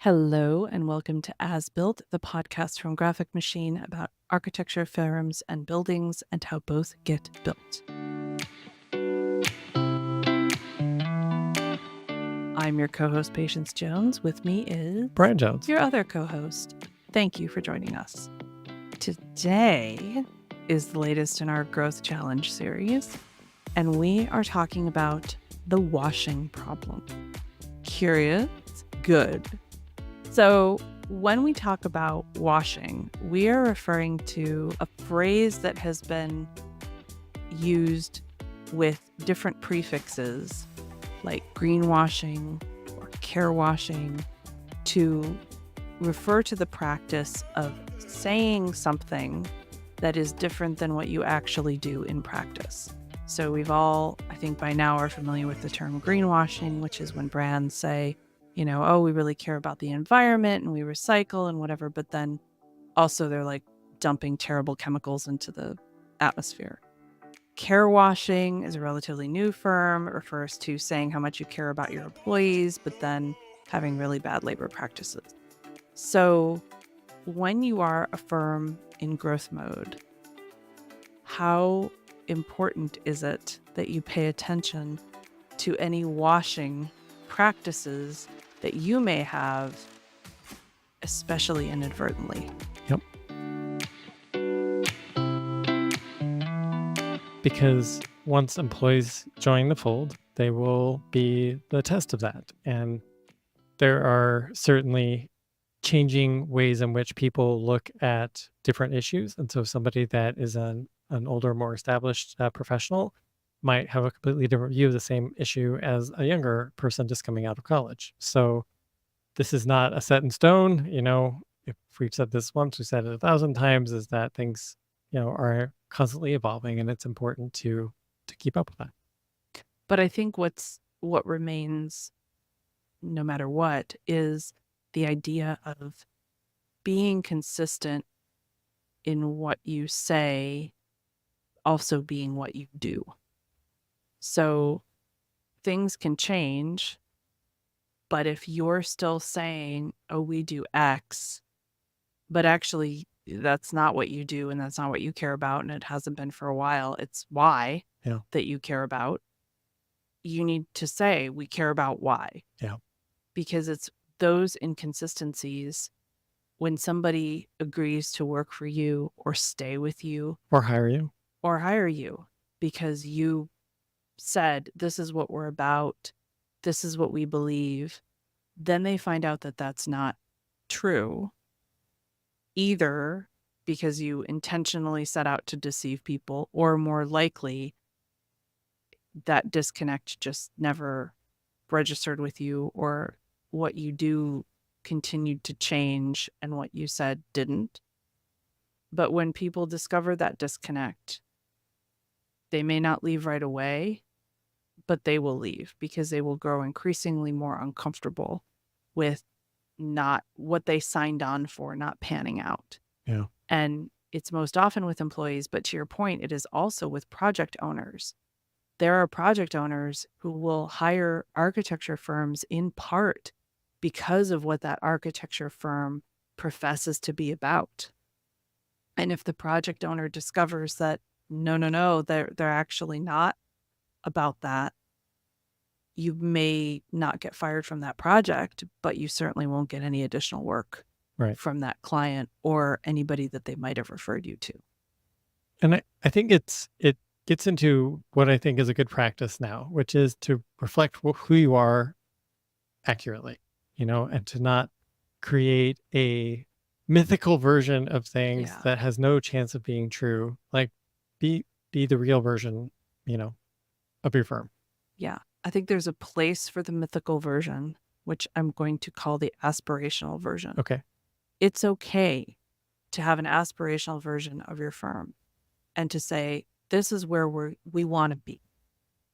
Hello and welcome to As Built, the podcast from Graphic Machine about architecture firms and buildings and how both get built. I'm your co-host, Patience Jones. With me is Brian Jones. your other co-host. Thank you for joining us. Today is the latest in our Growth Challenge series, and we are talking about the washing problem. Curious? Good. So when we talk about washing, we are referring to a phrase that has been used with different prefixes like greenwashing or care washing to refer to the practice of saying something that is different than what you actually do in practice. So we've all, I think by now, are familiar with the term greenwashing, which is when brands say, oh, we really care about the environment and we recycle and whatever, but then also they're like dumping terrible chemicals into the atmosphere. Care washing is a relatively new term. It refers to saying how much you care about your employees, but then having really bad labor practices. So when you are a firm in growth mode, how important is it that you pay attention to any washing practices that you may have, especially inadvertently? Yep. Because once employees join the fold, they will be the test of that. And there are certainly changing ways in which people look at different issues. And so somebody that is an older, more established professional might have a completely different view of the same issue as a younger person just coming out of college. So this is not a set in stone. If we've said this once, we said it 1,000 times, is that things, are constantly evolving, and it's important to keep up with that. But I think what remains, no matter what, is the idea of being consistent in what you say, also being what you do. So things can change, but if you're still saying, oh, we do X, but actually that's not what you do and that's not what you care about, and it hasn't been for a while, it's Y that you care about, you need to say, we care about Y. Yeah. Because it's those inconsistencies when somebody agrees to work for you or stay with you Or hire you. because you said, this is what we're about, this is what we believe, then they find out that that's not true, either because you intentionally set out to deceive people, or more likely that disconnect just never registered with you, or what you do continued to change and what you said didn't. But when people discover that disconnect, they may not leave right away, but they will leave because they will grow increasingly more uncomfortable with not what they signed on for, not panning out. Yeah. And it's most often with employees, but to your point, it is also with project owners. There are project owners who will hire architecture firms in part because of what that architecture firm professes to be about. And if the project owner discovers that, no, they're actually not about that, you may not get fired from that project, but you certainly won't get any additional work from that client or anybody that they might have referred you to. And I think it gets into what I think is a good practice now, which is to reflect who you are accurately, and to not create a mythical version of things that has no chance of being true. Like be the real version, of your firm. Yeah. I think there's a place for the mythical version, which I'm going to call the aspirational version. Okay. It's okay to have an aspirational version of your firm and to say, this is where we want to be.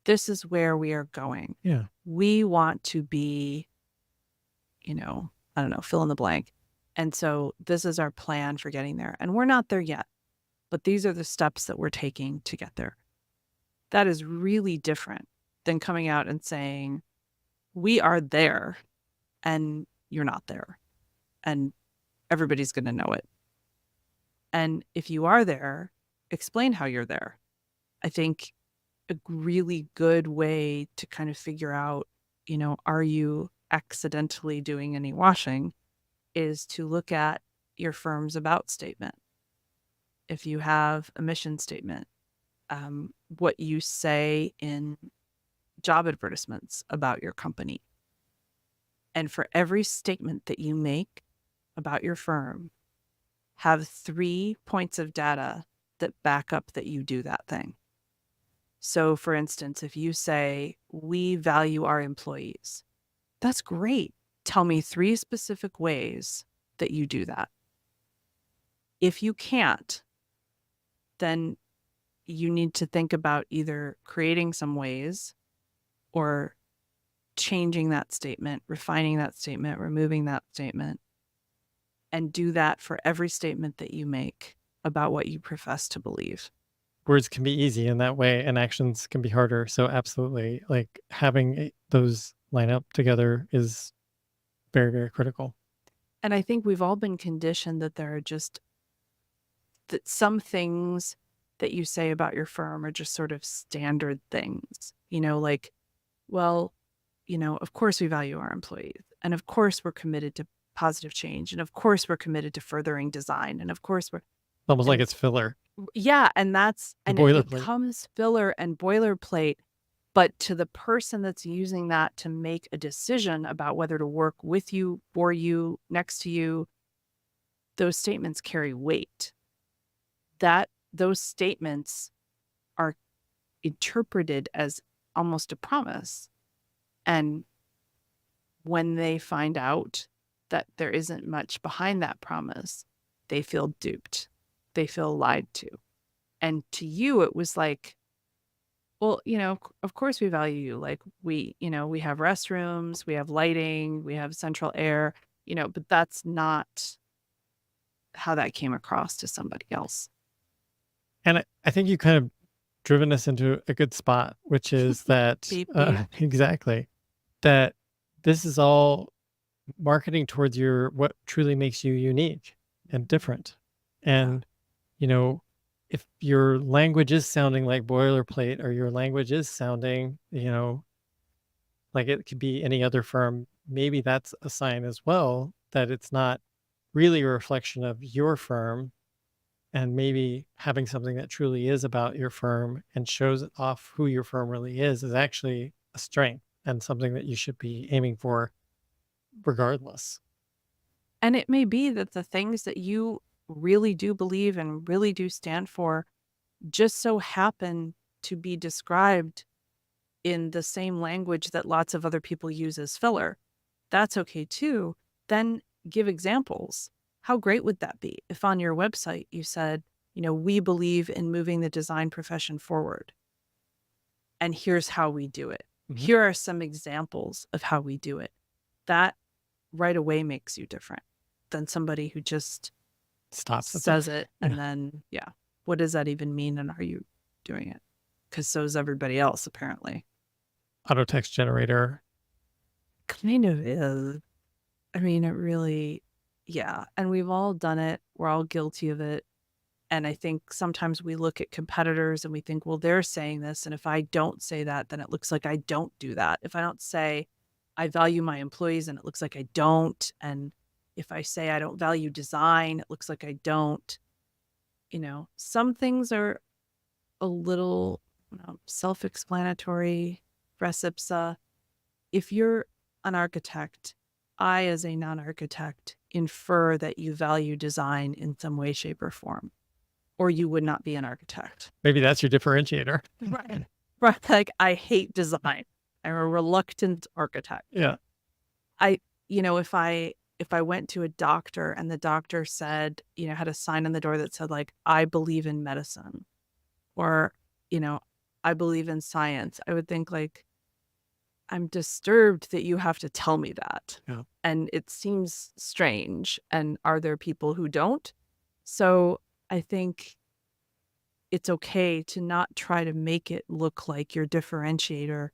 This is where we are going. Yeah. We want to be, I don't know, fill in the blank. And so this is our plan for getting there. And we're not there yet, but these are the steps that we're taking to get there. That is really different than coming out and saying, we are there and you're not there. and everybody's going to know it. And if you are there, explain how you're there. I think a really good way to kind of figure out, are you accidentally doing any washing, is to look at your firm's about statement. If you have a mission statement, what you say in job advertisements about your company. And for every statement that you make about your firm, have 3 points of data that back up that you do that thing. So, for instance, if you say, we value our employees, that's great. Tell me 3 specific ways that you do that. If you can't, then you need to think about either creating some ways or changing that statement, refining that statement, removing that statement, and do that for every statement that you make about what you profess to believe. Words can be easy in that way and actions can be harder. So absolutely, like having those line up together is very, very critical. And I think we've all been conditioned that there are just that some things that you say about your firm are just sort of standard things, like, well, of course we value our employees. And of course we're committed to positive change. And of course we're committed to furthering design. And of course Almost like and it's filler. yeah. And it Boilerplate. becomes filler and boilerplate. But to the person that's using that to make a decision about whether to work with you, for you, next to you, those statements carry weight. Those statements are interpreted as almost a promise. And when they find out that there isn't much behind that promise, they feel duped. They feel lied to. And to you, it was like, well, of course we value you. Like we have restrooms, we have lighting, we have central air, but that's not how that came across to somebody else. And I think you kind of driven us into a good spot, which is that Beep, beep. exactly that this is all marketing towards what truly makes you unique and different. And if your language is sounding like boilerplate, or your language is sounding like it could be any other firm, maybe that's a sign as well that it's not really a reflection of your firm. And maybe having something that truly is about your firm and shows off who your firm really is actually a strength and something that you should be aiming for regardless. And it may be that the things that you really do believe and really do stand for just so happen to be described in the same language that lots of other people use as filler. That's okay too. Then give examples. How great would that be if on your website you said, we believe in moving the design profession forward. And here's how we do it. Mm-hmm. Here are some examples of how we do it. That right away makes you different than somebody who just says it and then, what does that even mean? And are you doing it? Because so is everybody else, apparently. Auto text generator. Kind of is. I mean, it really, and we've all done it. We're all guilty of it. And I think sometimes we look at competitors and we think, well, they're saying this. And if I don't say that, then it looks like I don't do that. If I don't say I value my employees, and it looks like I don't. And if I say I don't value design, it looks like I don't. Some things are a little self-explanatory, res ipsa. If you're an architect, I, as a non-architect, infer that you value design in some way, shape, or form, or you would not be an architect. Maybe that's your differentiator. Right. Like, I hate design. I'm a reluctant architect. Yeah. If I went to a doctor and the doctor said, had a sign on the door that said, like, I believe in medicine, or, I believe in science, I would think, like, I'm disturbed that you have to tell me that. Yeah. And it seems strange. And are there people who don't? So I think it's okay to not try to make it look like your differentiator.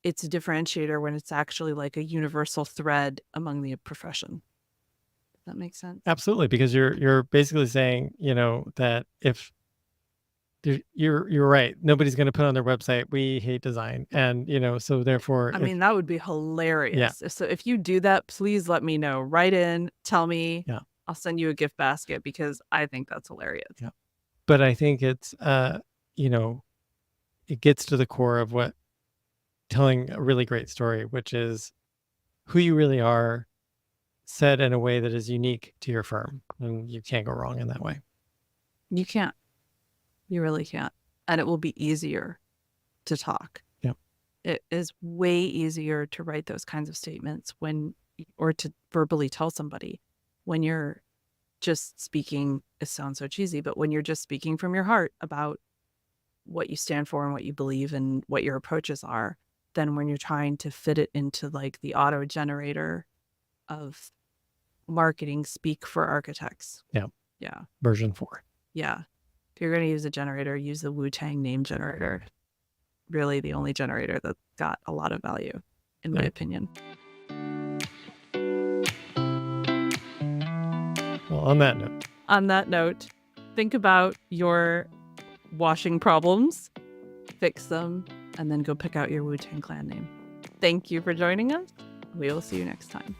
It's a differentiator when it's actually like a universal thread among the profession. That makes sense. Absolutely, because you're basically saying, that if you're right, nobody's going to put on their website, "We hate design," and so therefore, I if mean, that would be yeah, hilarious. So if you do that, please let me know. Write in, tell me. yeah, I'll send you a gift basket because I think that's hilarious. yeah. But I think it's you know, it gets to the core of what telling a really great story, which is who you really are, said in a way that is unique to your firm, and you can't go wrong in that way. You can't. You really can't. And it will be easier to talk. Yeah. It is way easier to write those kinds of statements or to verbally tell somebody when you're just speaking. It sounds so cheesy, but when you're just speaking from your heart about what you stand for and what you believe and what your approaches are, than when you're trying to fit it into like the auto generator of marketing speak for architects. Yeah. Yeah. Version 4. Yeah. If you're going to use a generator, use the Wu-Tang name generator. Really the only generator that's got a lot of value, in my opinion. Well, on that note, Think about your washing problems, fix them, and then go pick out your Wu-Tang Clan name. Thank you for joining us. We will see you next time.